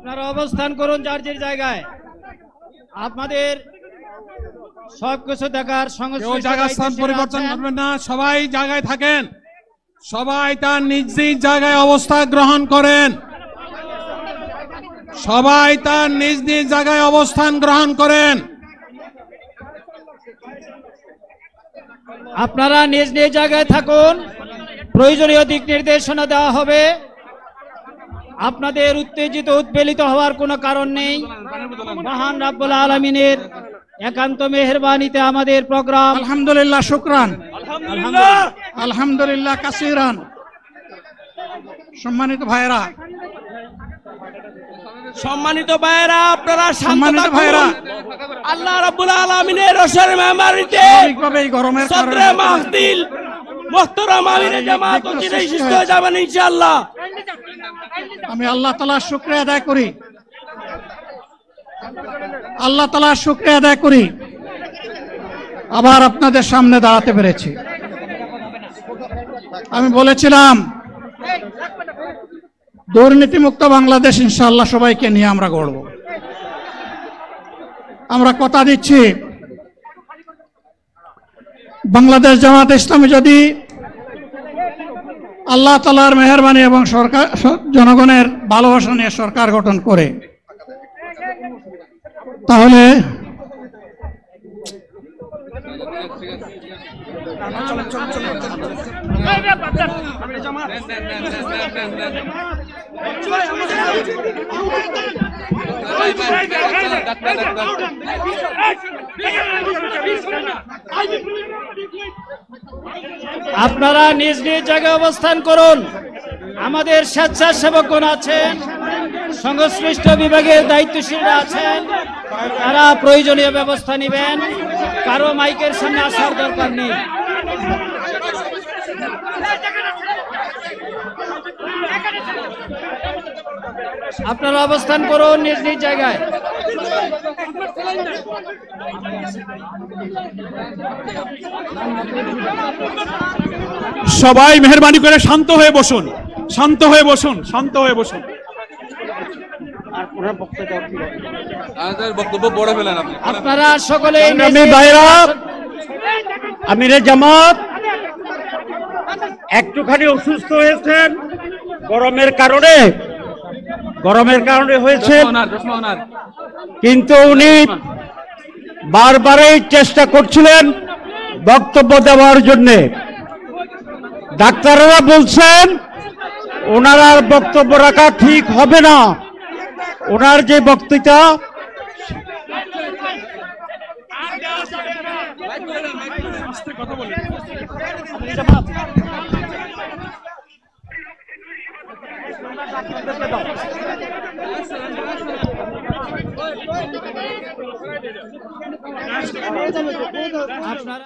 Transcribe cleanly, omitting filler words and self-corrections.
আপনারা অবস্থান করুন যার যার জায়গায়। আপনাদের সবকিছু দেখার কেউ জায়গা স্থান পরিবর্তন করবেন না, সবাই জায়গায় থাকেন, সবাই তার নিজ নিজ জায়গায় অবস্থা গ্রহণ করেন, সবাই তার নিজ নিজ জায়গায় অবস্থান গ্রহণ করেন। আপনারা নিজ নিজ জায়গায় থাকুন, প্রয়োজনীয় দিক নির্দেশনা দেওয়া হবে। আপনাদের উত্তেজিত উদ্বেলিত হওয়ার কোনো কারণ নেই। মহান রাব্বুল আলামিনের একান্ত মেহেরবানিতে আমাদের প্রোগ্রাম। আলহামদুলিল্লাহ, শুকরান, আলহামদুলিল্লাহ কাসিরান। সম্মানিত ভাইরা, আপনারা সম্মানিত ভাইরা, আল্লাহ রাব্বুল আলামিনের রসের মেহমানিতে স্বাভাবিকভাবে এই গরমের কারণে সদরে মাহফিল মুহতারাম আমিরে জামাত অচিরেই সুস্থ হয়ে যাবেন ইনশাআল্লাহ। আমি আল্লাহ তাআলার শুকরিয়া আদায় করি, আল্লাহ তাআলার শুকরিয়া আদায় করি আবার আপনাদের সামনে দাঁড়াতে পেরেছি। আমি বলেছিলাম দুর্নীতিমুক্ত বাংলাদেশ ইনশাআল্লাহ সবাইকে নিয়ে আমরা গড়ব। আমরা কথা দিচ্ছি, বাংলাদেশ জামাত ইসলামী যদি আল্লাহ তাআলার মেহেরবানি এবং সরকার জনগণের ভালোবাসা নিয়ে সরকার গঠন করে, তাহলে আপনারা নিজ নিজ জায়গায় অবস্থান করুন। আমাদের স্বেচ্ছাসেবকগণ আছেন, সংশ্লিষ্ট বিভাগের দায়িত্বশীলরা আছেন, তারা প্রয়োজনীয় ব্যবস্থা নেবেন। কারো মাইকের সামনে আসার দরকার নেই। আপনারা অবস্থান করুন নিজ নিজ জায়গায়। সবাই মেহেরবানি করে শান্ত হয়ে বসুন, শান্ত হয়ে বসুন, শান্ত হয়ে বসুন। আপনারা সকলে আমিরে জামাত একটুখানি অসুস্থ হয়েছেন, গরমের কারণে হয়েছে, কিন্তু উনি বারবারই চেষ্টা করছিলেন বক্তব্য দেওয়ার জন্য। ডাক্তাররা বলছেন ওনার আর বক্তব্য রাখা ঠিক হবে না। ওনার যে বক্তৃতা আপনারা